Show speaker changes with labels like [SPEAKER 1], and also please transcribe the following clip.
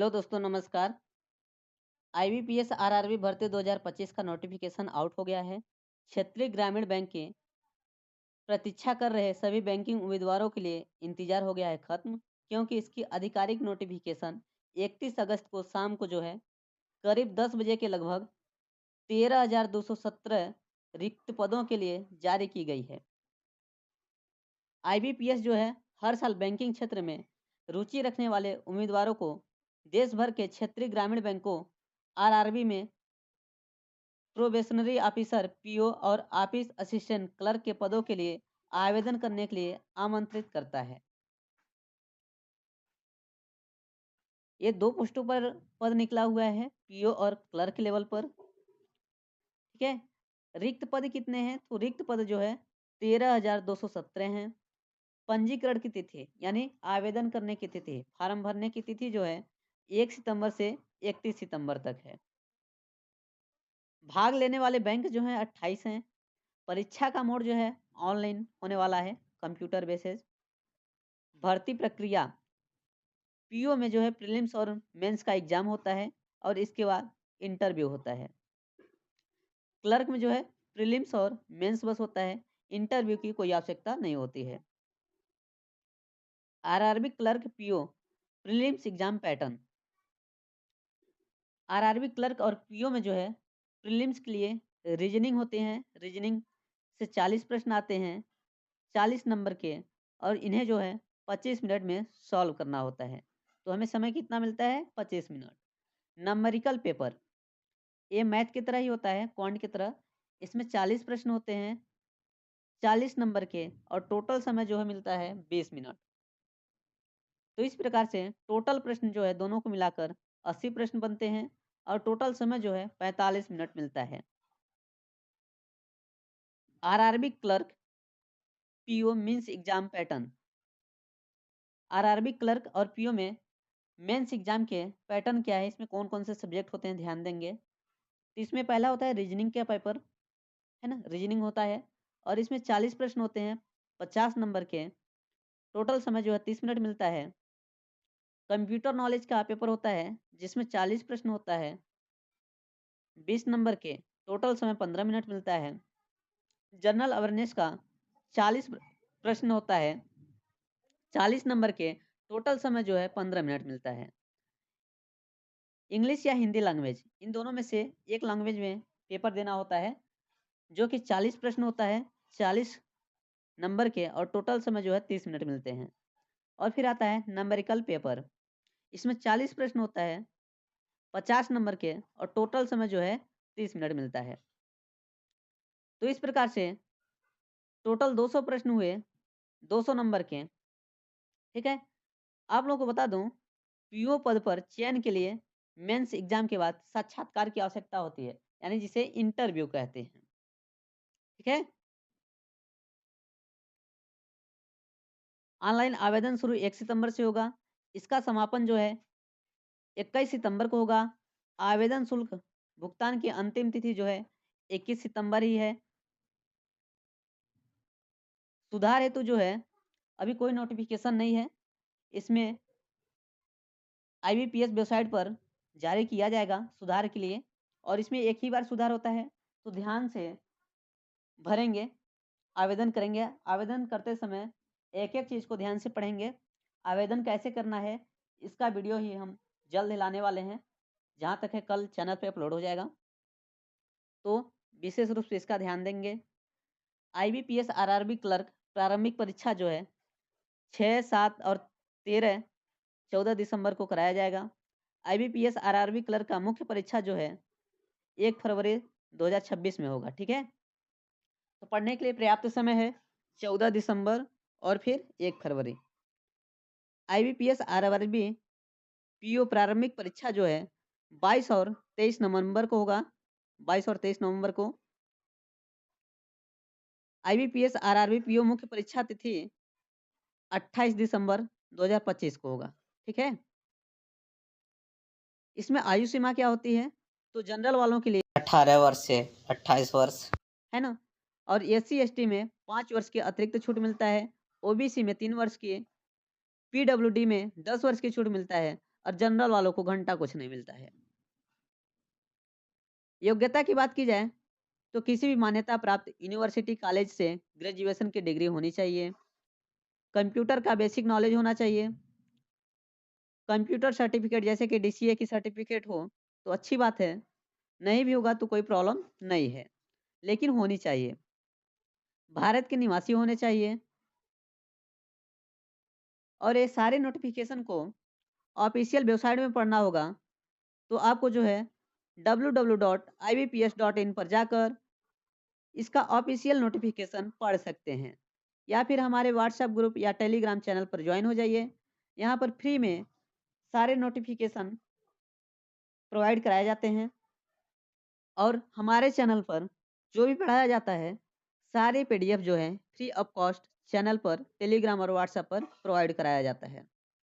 [SPEAKER 1] Hello दोस्तों, नमस्कार। IBPS RRB भर्ती 2025 का नोटिफिकेशन आउट हो गया है। क्षेत्रीय ग्रामीण बैंक की प्रतीक्षा कर रहे सभी बैंकिंग उम्मीदवारों के लिए इंतजार हो गया है खत्म, क्योंकि इसकी आधिकारिक नोटिफिकेशन 31 अगस्त को शाम को जो है करीब 10 बजे के लगभग 13,217 रिक्त पदों के लिए जारी की गई है। आईबीपीएस जो है हर साल बैंकिंग क्षेत्र में रुचि रखने वाले उम्मीदवारों को देश भर के क्षेत्रीय ग्रामीण बैंकों आरआरबी में प्रोबेशनरी ऑफिसर पीओ और ऑफिस असिस्टेंट क्लर्क के पदों के लिए आवेदन करने के लिए आमंत्रित करता है। ये दो पोस्टों पर पद निकला हुआ है, पीओ और क्लर्क लेवल पर। ठीक है। रिक्त पद कितने हैं? तो रिक्त पद जो है 13,217 हैं। पंजीकरण की तिथि यानी आवेदन करने की तिथि, फार्म भरने की तिथि जो है 1 सितंबर से 31 सितंबर तक है। भाग लेने वाले बैंक जो हैं 28 हैं। परीक्षा का मोड जो है ऑनलाइन होने वाला है, कंप्यूटर बेसिस। भर्ती प्रक्रिया, पीओ में जो है प्रीलिम्स और मेंस का एग्जाम होता है और इसके बाद इंटरव्यू होता है। क्लर्क में जो है प्रीलिम्स और मेंस बस होता है, इंटरव्यू की कोई आवश्यकता नहीं होती है। RRB clerk PO prelims exam pattern. RRB clerk और पीओ में जो है प्रीलिम्स के लिए रीजनिंग होते हैं। रीजनिंग से 40 प्रश्न आते हैं, 40 नंबर के, और इन्हें जो है 25 मिनट में सॉल्व करना होता है। तो हमें समय कितना मिलता है? 25 मिनट। नंबरिकल पेपर, ये मैथ की तरह ही होता है, क्वांट की तरह। इसमें 40 प्रश्न होते हैं, 40 नंबर के, और टोटल समय जो है मिलता है 20 मिनट। तो इस प्रकार से टोटल प्रश्न जो है दोनों को मिलाकर 80 प्रश्न बनते हैं और टोटल समय जो है 45 मिनट मिलता है। RRB clerk PO means exam pattern. RRB clerk और पीओ में मेंस एग्जाम के पैटर्न क्या है, इसमें कौन कौन से सब्जेक्ट होते हैं, ध्यान देंगे। तो इसमें पहला होता है रीजनिंग का पेपर, है ना, रीजनिंग होता है और इसमें 40 प्रश्न होते हैं, 50 नंबर के। टोटल समय जो है 30 मिनट मिलता है। कंप्यूटर नॉलेज का पेपर होता है जिसमें 40 प्रश्न होता है, 20 नंबर के, टोटल समय 15 मिनट मिलता है। जनरल अवेयरनेस का 40 प्रश्न होता है, 40 नंबर के, टोटल समय जो है 15 मिनट मिलता है। इंग्लिश या हिंदी लैंग्वेज, इन दोनों में से एक लैंग्वेज में पेपर देना होता है, जो कि 40 प्रश्न होता है, 40 नंबर के, और टोटल समय जो है 30 मिनट मिलते हैं। और फिर आता है नंबरिकल पेपर, इसमें 40 प्रश्न होता है, 50 नंबर के, और टोटल समय जो है 30 मिनट मिलता है। तो इस प्रकार से टोटल 200 प्रश्न हुए, 200 नंबर के। ठीक है। आप लोगों को बता दूं, पीओ पद पर चयन के लिए मेंस एग्जाम के बाद साक्षात्कार की आवश्यकता होती है, यानी जिसे इंटरव्यू कहते हैं। ठीक है। ऑनलाइन आवेदन शुरू 1 सितंबर से होगा। इसका समापन जो है 21 सितंबर को होगा। आवेदन शुल्क भुगतान की अंतिम तिथि जो है 21 सितंबर ही है। सुधार हेतु जो है अभी कोई नोटिफिकेशन नहीं है, इसमें आईबीपीएस वेबसाइट पर जारी किया जाएगा सुधार के लिए, और इसमें एक ही बार सुधार होता है, तो ध्यान से भरेंगे, आवेदन करेंगे। आवेदन करते समय एक-एक चीज़ को ध्यान से पढ़ेंगे। आवेदन कैसे करना है, इसका वीडियो ही हम जल्द लाने वाले हैं, जहाँ तक है कल चैनल पे अपलोड हो जाएगा। तो विशेष रूप से इसका ध्यान देंगे। आईबीपीएस आरआरबी क्लर्क प्रारंभिक परीक्षा जो है 6, 7 और 13, 14 दिसंबर को कराया जाएगा। आईबीपीएस आरआरबी क्लर्क का मुख्य परीक्षा जो है 1 फरवरी 2026 में होगा। ठीक है। तो पढ़ने के लिए पर्याप्त समय है, 14 दिसंबर और फिर 1 फरवरी। आईबीपीएस आरआरबी पीओ प्रारंभिक परीक्षा जो है 22 और 23 नवंबर को होगा। 22 और 23 नवंबर को। आईबीपीएस आरआरबी पीओ मुख्य परीक्षा तिथि 28 दिसंबर 2025 को होगा। ठीक है। इसमें आयु सीमा क्या होती है? तो जनरल वालों के लिए 18 वर्ष से 28 वर्ष, है ना। और एससी एसटी में 5 वर्ष की अतिरिक्त छूट मिलता है। ओबीसी में 3 वर्ष की, पीडब्ल्यूडी में 10 वर्ष की छूट मिलता है। और जनरल वालों को घंटा कुछ नहीं मिलता है। योग्यता की बात की जाए तो किसी भी मान्यता प्राप्त यूनिवर्सिटी कॉलेज से ग्रेजुएशन की डिग्री होनी चाहिए। कंप्यूटर का बेसिक नॉलेज होना चाहिए। कंप्यूटर सर्टिफिकेट जैसे कि डीसीए की सर्टिफिकेट हो तो अच्छी बात है, नहीं भी होगा तो कोई प्रॉब्लम नहीं है, लेकिन होनी चाहिए। भारत के निवासी होने चाहिए और ये सारे नोटिफिकेशन को ऑफिशियल वेबसाइट में पढ़ना होगा, तो आपको जो है www.ibps.in पर जाकर इसका ऑफिशियल नोटिफिकेशन पढ़ सकते हैं या फिर हमारे व्हाट्सएप ग्रुप या टेलीग्राम चैनल पर ज्वाइन हो जाइए। यहाँ पर फ्री में सारे नोटिफिकेशन प्रोवाइड कराए जाते हैं और हमारे चैनल पर जो भी पढ़ाया जाता है सारे पीडीएफ जो है फ्री ऑफ कॉस्ट चैनल पर टेलीग्राम और व्हाट्सएप पर प्रोवाइड कराया जाता है।